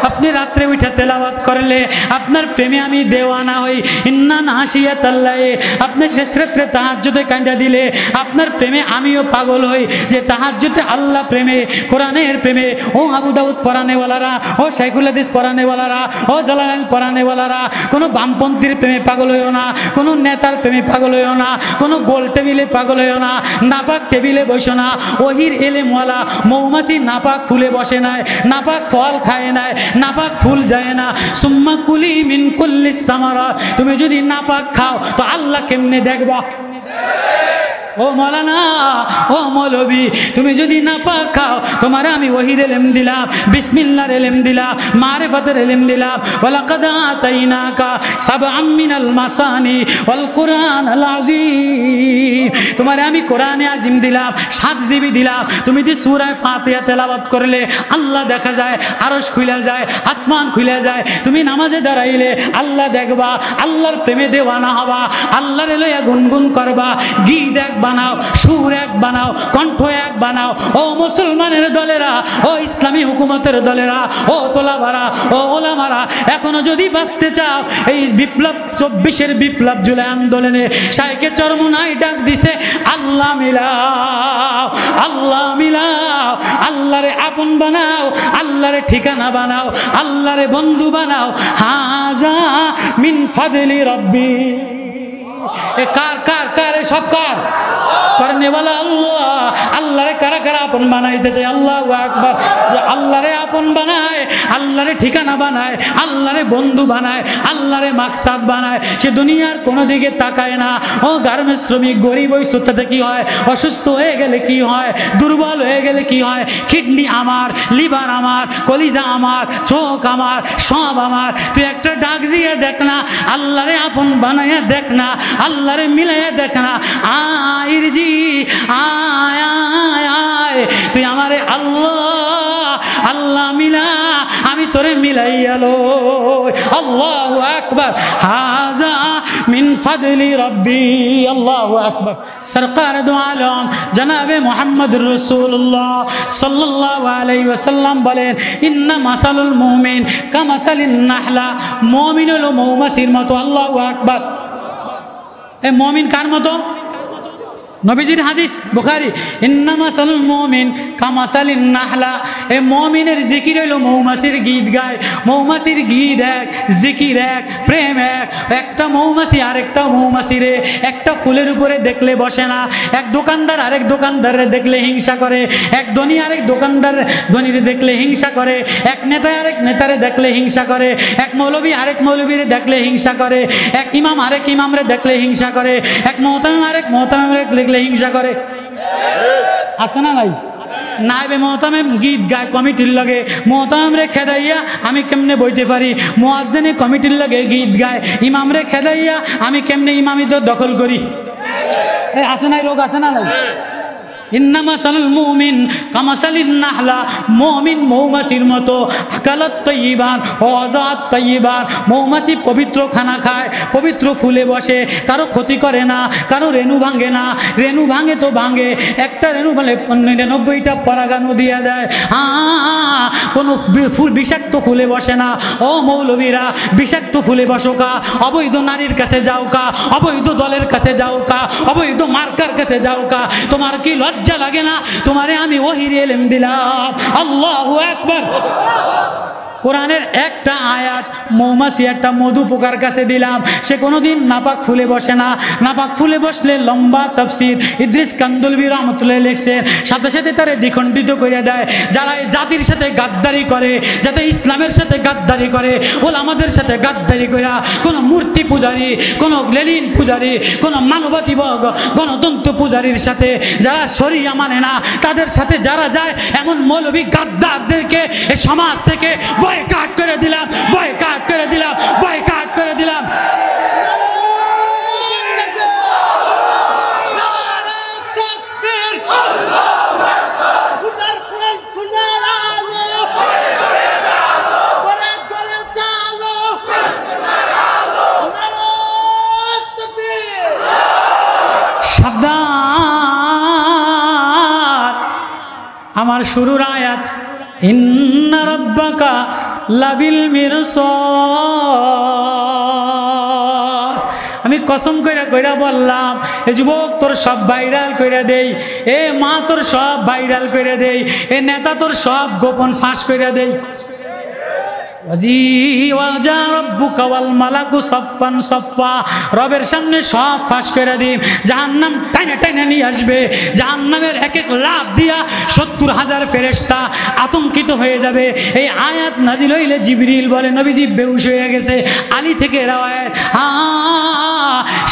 আপনি রাত্রে উঠে তেলাওয়াত করলে আপনার প্রেমে আমি দেওয়ানা হই। ইন্না নাশিয়াতাল্লাহি, আপনি শেষ রাত্রে তাহাজ্জুদে কাঁদা দিলে আপনার প্রেমে আমিও পাগল হই। যে তাহাজ্জুদে আল্লাহ প্রেমে, কোরআনের প্রেমে, ও আবু দাউদ পড়ানেওয়ালারা, ও শাইখুল হাদিস পড়ানেওয়ালারা, ও জালালাইন পড়ানেওয়ালারা, কোনো বামপন্থীর প্রেমে পাগল হইও না, কোনো নেতার প্রেমে পাগল হইও না, কোনো গোল টেবিলে পাগল হইও না, নাপাক টেবিলে বসো না। ওহির ইলমওয়ালা মৌমাছি নাপাক ফুলে বসে নাই, নাপাক ফল খায় নাই, নাপাক ফুল যায় না। সুম্মা কুলি মিন কুল্লিস সামারাত, তুমি যদি নাপাক খাও তো আল্লাহ কেমনে দেখবা? ও মৌলানা, ও মৌলবী, তুমি যদি নাপাক খাও তোমারে আমি ওহির ইলম দিলাম, বিসমিল্লাহর ইলম দিলাম, মারিফাতের ইলম দিলাম। ওয়ালাকাদ আতাইনাকা সাবআম মিনাল মাসানি ওয়াল কুরআনাল আযীম, তোমারে আমি কোরআনে আযীম দিলাম, 7 জিবি দিলাম। তুমি যদি সূরা ফাতিহা তেলাওয়াত করলে আল্লাহ দেখা যায়, আরশ খুলে যায়, আসমান খুলে যায়। তুমি নামাজে দাঁড়াইলে আল্লাহ দেখবা, আল্লাহর প্রেমে দেওয়ানা হবা, আল্লাহর লইয়া গুনগুন করবা। গীত এক বানাও, সুর এক বানাও, কণ্ঠ এক বানাও। ও মুসলমানের দলেরা, ও ইসলামী হুকুমতের দলেরা, ও তোলাবারা, ও ওলামারা, এখনো যদি বাঁচতে চাও, এই বিপ্লব 24-এর বিপ্লব জুলাই আন্দোলনে শাইখে চরমোনাই ডাক দিছে, আল্লাহ মিলাও, আল্লাহ মিলাও, আল্লাহরে আপন বানাও, আল্লাহরে ঠিকানা বানাও, আল্লাহরে বন্ধু বানাও। হাজা মিন ফাদলি রব্বি। এ কার কার কার? সব কার? করনেওয়ালা আল্লাহ। আল্লাহরে কারা কারা আপন বানাইতে চায়? আল্লাহু আকবার। যে আল্লাহরে আপন বানায়, আল্লাহরে ঠিকানা বানায়, আল্লাহরে বন্ধু বানায়, আল্লাহরে মাকসাদ বানায়, সে দুনিয়ার কোনো দিকে তাকায় না। ও গার্মেন্টস শ্রমিক, গরিব ওই সত্যতে কি হয়? অসুস্থ হয়ে গেলে কি হয়? দুর্বল হয়ে গেলে কি হয়? কিডনি আমার, লিভার আমার, কলিজা আমার, চোখ আমার, সব আমার। তুই একটা ডাক দিয়ে দেখ না, আল্লাহরে আপন বানাইয়া দেখ না, আল্লাহরে মিলাইয়া দেখ না। আয় জি, আয় আয় আয়, তুই আমারে আল্লাহ আল্লাহ মিলা, আমি তোরে মিলাইয়া লই। আল্লাহু আকবার। হাজা আদলি রব্বি আল্লাহু আকবার। সরকার দু আলম জনাবে মুহাম্মদুর রাসূলুল্লাহ সাল্লাল্লাহু আলাইহি ওয়াসাল্লাম বলেন, ইন্না মাসালুল মুমিন কামাসালিন নাহলা, মুমিন হলো মৌমাছির মতো। আল্লাহু আকবার। এই মুমিন কার মতো? নবীজির হাদিস বুখারী, ইন্না মাসালুল মুমিন কামাসালিন নাহলা। এই মুমিনের জিকির হলো মৌমাছির গীত গায়। মৌমাছির গীত এক, জিকির এক, প্রেম এক। একটা মৌমাছি আরেকটা মৌমাছিরে একটা ফুলের উপরে দেখলে বসে না। এক দোকানদার আরেক দোকানদারে দেখলে হিংসা করে, এক ধনী আরেক দোকানদার ধনীরে দেখলে হিংসা করে, এক নেতা আরেক নেতারে দেখলে হিংসা করে, এক মৌলবী আরেক মৌলবীরে দেখলে হিংসা করে, এক ইমাম আরেক ইমামরে দেখলে হিংসা করে, এক মুহতামিম আরেক মুহতামিমরে দেখলে হিংসা করে। আছে না নাই? নাইবে মুহতামিম গীত গায় কমিটির লগে, মুহতামিমরে খেদাইয়া আমি কেমনে বইতে পারি, মুয়াজ্জিনে কমিটির লগে গীত গায়, ইমামরে খেদাইয়া আমি কেমনে ইমামিত দখল করি। আছে নাই? রোগ আছে না নাই? ইন্নামা সালাল মুমিন কামাসালিন নাহলা, মুমিন মৌমাছির মতো। আকালাত তাইয়িবান ও আযাত তাইয়িবান, মৌমাছি পবিত্র খানা খায়, পবিত্র ফুলে বসে, কারো ক্ষতি করে না, কারো রেণু ভাঙে না। রেণু ভাঙে তো ভাঙে, একটা রেণু বলে 99টা পরাগাণু দিয়ে দেয়। কোনো ফুল বিষাক্ত ফুলে বসে না। ও মৌলবীরা, বিষাক্ত ফুলে বসো কা, অবৈধ নারীর কাছে যাও কা, অবৈধ দলের কাছে যাও কা, অবৈধ মার্কার কাছে যাও কা। তোমার কি লজ্জা লাগে না? তোমারে আমি ওহির ইলম দিলাম। আল্লাহু আকবার। কোরআনের একটা আয়াত মৌমাছি একটা মধু পোকার কাছে দিলাম, সে কোনোদিন নাপাক ফুলে বসে না। নাপাক ফুলে বসলে লম্বা তাফসীর ইদ্রিস কান্দলবি রহমতুল্লাহ লিখছেন, সাথে সাথে তারে দ্বিখণ্ডিত করে দেয়। যারা এই জাতির সাথে গাদ্দারি করে, যাতে ইসলামের সাথে গাদ্দারি করে, ওলামাদের সাথে গাদ্দারি করে, কোনো মূর্তি পূজারী, কোনো লেনিন পূজারী, কোনো মানবতাবাদ গণতন্ত্র পূজারীর সাথে যারা শরিয়া মানে না, তাদের সাথে যারা যায়, এমন মৌলবী গাদ্দারদেরকে এই সমাজ থেকে বয়কট করে দিলাম, বয়কট করে দিলাম, বয়কট করে দিলাম। আমার শুরুর আয়াত, ইন্না রাব্বাকা লাবিল মিরসাদ। আমি কসম কইরা কইরা বললাম, এ যুবক তোর সব ভাইরাল কইরা দেই, এ মা তোর সব ভাইরাল কইরা দেই, এ নেতা তোর সব গোপন ফাঁস কইরা দেই। রবের সামনে সব ফাঁস করে দিন, জাহান্নাম টাইনা টাইনা নিয়ে আসবে। জাহান্নামের এক এক লাফ দিয়া 70,000 ফেরেশতা আতঙ্কিত হয়ে যাবে। এই আয়াত নাজিল হইলে জিবরিল বলে নবীজি বেহুশ হয়ে গেছে। আলী থেকে রাওয়ায়াত,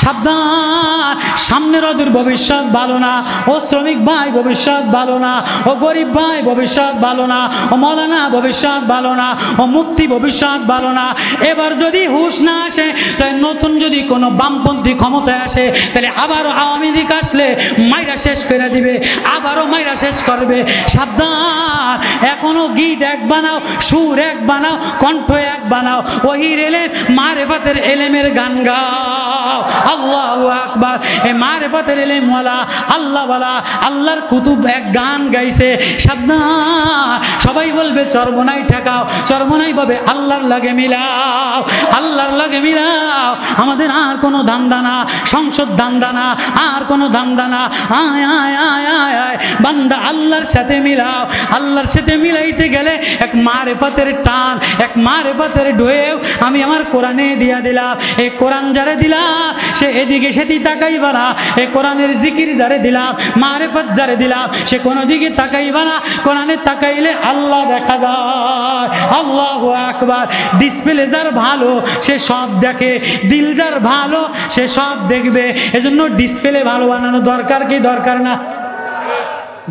সাবধান, সামনের ওদের ভবিষ্যৎ ভালো না। ও শ্রমিক ভাই ভবিষ্যৎ ভালো না, ও গরিব ভাই ভবিষ্যৎ ভালো না, ও মৌলানা ভবিষ্যৎ ভালো না, ও মুফতি ভবিষ্যৎ ভালো না। এবার যদি হুঁশ না আসে, তাই নতুন যদি কোনো বামপন্থী ক্ষমতায় আসে, তাহলে আবারও আওয়ামী লীগ আসলে মাইরা শেষ করে দিবে, আবারও মাইরা শেষ করবে। সাবধান, এখনো গীত এক বানাও, সুর এক বানাও, কণ্ঠ এক বানাও, ওহির এলেম মারেফাতের এলেমের গান গাও। আল্লাহু আকবার। এই মারেফাতের এলেম ওয়ালা, আল্লাহ ওয়ালা, আল্লাহর কুতুব এক গান গাইছে। সাবধান, সবাই বলবে চরমনাই ঠেকাও, চরমনাই ভাবে আল্লাহর লাগে মিলাও, আল্লাহর লাগে মিলাও। আমাদের আর কোনো ধান্দা না, সংসদ ধান্দা না, আর কোনো ধান্দা না। আয় আয় আয় আয় আয় বান্দা, আল্লাহর সাথে মিলাও। আল্লাহর সাথে মিলাইতে গেলে এক মারেফাতের টান, এক মারেফাতের ঢেউ আমি আমার কোরআনে দিয়া দিলাম। এই কোরআন যারে দিলাম, সে এদিকে সেটি তাকাইবা না। এই কোরআনের জিকির যারে দিলাম, মারেফাত যারে দিলাম, সে কোনো দিকে তাকাইবা না। কোরআনে তাকাইলে আল্লাহ দেখা যায়। আল্লাহু আকবার। ডিসপ্লে যার ভালো সে সব দেখে, দিল যার ভালো সে সব দেখবে। এজন্য ডিসপ্লে ভালো বানানো দরকার কি দরকার না?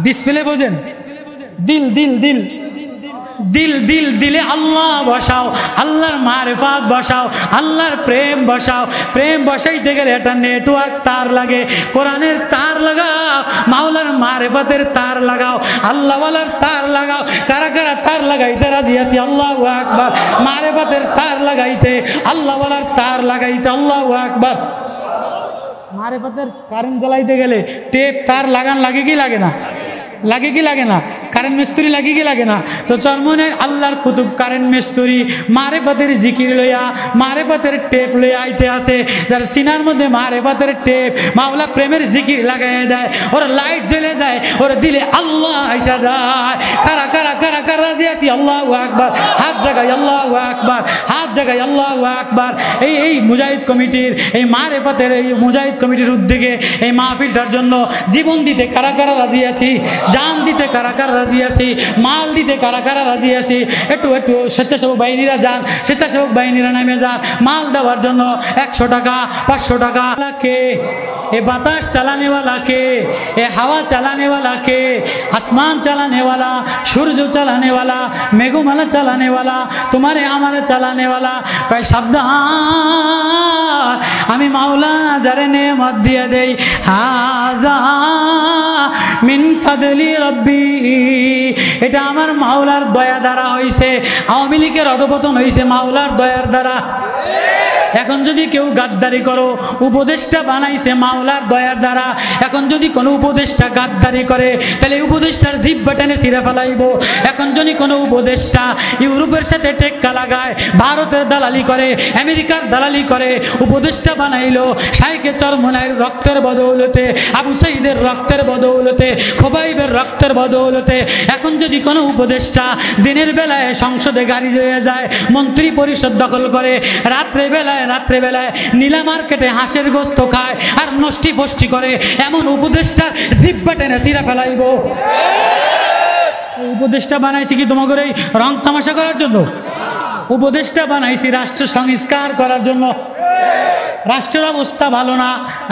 ডিসপ্লে বোঝেন? দিল দিল দিল দিল দিল দিলে আল্লাহ বসাও, আল্লাহর মারিফাত বসাও, আল্লাহর প্রেম বসাও। প্রেম বসাইতে গেলে একটা নেটওয়ার্ক তার লাগে, কোরআনের তার লাগাও, মাওলার মারিফাতের তার লাগাও, আল্লাহওয়ালার তার লাগাও। কারা কারা তার লাগাইতে রাজি আছি? আল্লাহু আকবার। মারিফাতের তার লাগাইতে, আল্লাহওয়ালার তার লাগাইতে, আল্লাহু আকবার। মারেফতের কারেন্ট জ্বালাইতে গেলে টেপ তার লাগান লাগে কি লাগে না? লাগে কি লাগে না? কারেন্ট মিস্ত্রি লাগে কি লাগে না? তো চরমনের আল্লাহর কুতুব কারেন্ট মিস্ত্রি মারেফতের জিকির লইয়া মারেফতের টেপ লইয়া আইতে আসে। যার সিনার মধ্যে মারেফতের টেপ মাওলা প্রেমের জিকির লাগাইয়া দেয়, ওর লাইট জ্বলে যায়, ওর দিলে আল্লাহ আইসা যায়। কারা কারা কারা কারা রাজি আছি? আল্লাহু আকবার, হাত জাগাই আল্লাহু আকবার, হাত জাগাই আল্লাহু আকবার। এই মুজাহিদ কমিটির এই মারেফতের এই মুজাহিদ কমিটির উদ্যোগে এই মাহফিলটার জন্য জীবন দিতে কারা কারা রাজি আছি? জান দিতে কারা কারা রাজি আছি? মাল দিতে কারা কারা রাজি আছি? একটু একটু স্বেচ্ছাসেবক বাহিনীরা যান, স্বেচ্ছাসেবক বাহিনীরা নেমে যান মাল দেওয়ার জন্য। 100 টাকা 500 টাকা কে? এ বাতাস চালানে वाला के, ए हवा चलाने वाला के, आसमान चलाने वाला, सूरज चलाने वाला, मेघमाला चलाने वाला, तुम्हारे अमल चलाने वाला। कई शब्द আমি মাওলা যারে নেয়ামত দিয়ে দেই, হাজা মিন ফাদলি রব্বি, এটা আমার মাওলার দয়া দ্বারা হইছে। আওয়ামী লীগের অধপতন হইছে মাওলার দয়ার দ্বারা। এখন যদি কেউ গাদ্দারি করো, উপদেষ্টা বানাইছে মাওলার দয়ার দ্বারা। এখন যদি কোনো উপদেষ্টা গাদ্দারি করে তাহলে উপদেষ্টার জিহ্বা টেনে ছিঁড়ে ফেলাইব। এখন যদি কোনো উপদেষ্টা ইউরোপের সাথে টেক্কা লাগায়, ভারতের দালালি করে, আমেরিকার দালালি করে, উপদেষ্টা বানাইলো শাইখে চরমনাইয়ের রক্তের বদৌলতে, আবু সাইদের রক্তের বদৌলতে, খোবাইবের রক্তের বদৌলতে। এখন যদি কোনো উপদেষ্টা দিনের বেলায় সংসদে গাড়ি হয়ে যায়, মন্ত্রী পরিষদ দখল করে, রাত্রে বেলায় নীলা মার্কেটে হাঁসের গোস্ত খায় আর নষ্টি ফষ্টি করে, এমন উপদেষ্টা জিহ্বা টেনে ছিঁড়ে ফেলাইব। উপদেষ্টা বানাইছি কি তোমাকে এই রং তামাশা করার জন্য? উপদেষ্টা বানাইছি রাষ্ট্র সংস্কার করার জন্য। রাষ্ট্রের অবস্থা ভালো না,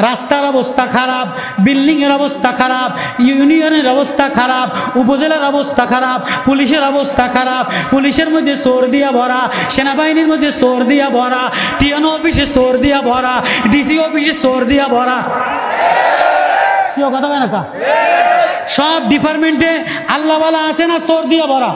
রাস্তার অবস্থা খারাপ, বিল্ডিংয়ের অবস্থা খারাপ, ইউনিয়নের অবস্থা খারাপ, উপজেলার অবস্থা খারাপ, পুলিশের অবস্থা খারাপ, পুলিশের মধ্যে চোর দিয়া ভরা, সেনাবাহিনীর মধ্যে চোর দিয়া ভরা, টিএনও অফিসে চোর দিয়া ভরা, ডিসি অফিসে চোর দিয়া ভরা। কি কথা হয় না? সব ডিপার্টমেন্টে আল্লাহওয়ালা আছে না চোর দিয়া ভরা?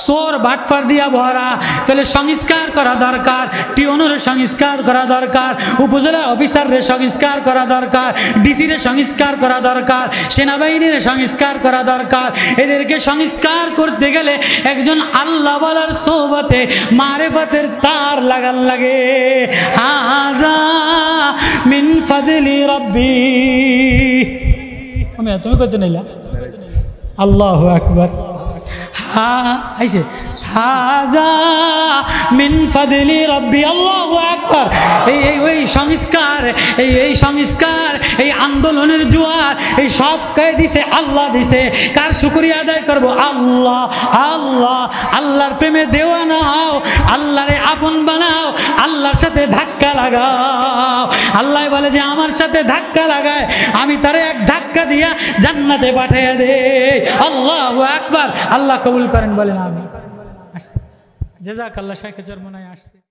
চোর বাটফার দিয়া ভরা। তাহলে সংস্কার করা দরকার, টিওনের সংস্কার করা দরকার, উপজেলা অফিসারের সংস্কার করা দরকার, ডিসির সংস্কার করা দরকার, সেনাবাহিনীর সংস্কার করা দরকার। এদেরকে সংস্কার করতে গেলে একজন আল্লাহওয়ালার সোহবতে মারেফতের তার লাগান লাগে। হাজা মিন ফাদলি রব্বি। তুমি করতে নিলা? আল্লাহু আকবার। হাজা মিন ফাদলি রব্বি, আল্লাহু আকবার। এই সংস্কার, এই সংস্কার, এই আন্দোলনের জোয়ার, এই সব কে দিছে? আল্লাহ দিছে। কার শুকরিয়া আদায় করব? আল্লাহ। আল্লাহ আল্লাহর প্রেমে দেওয়ানা হও, আল্লাহরে আপন বানাও, আল্লাহর সাথে ধাক্কা লাগাও। আল্লাহ বলে যে আমার সাথে ধাক্কা লাগায় আমি তারে এক ধাক্কা দিয়া জান্নাতে পাঠিয়ে দেই। আল্লাহু আকবার। আল্লাহ কবুল করেন বলেন আমিন। জাযাকাল্লাহ। শাইখে চরমনাই আসছে।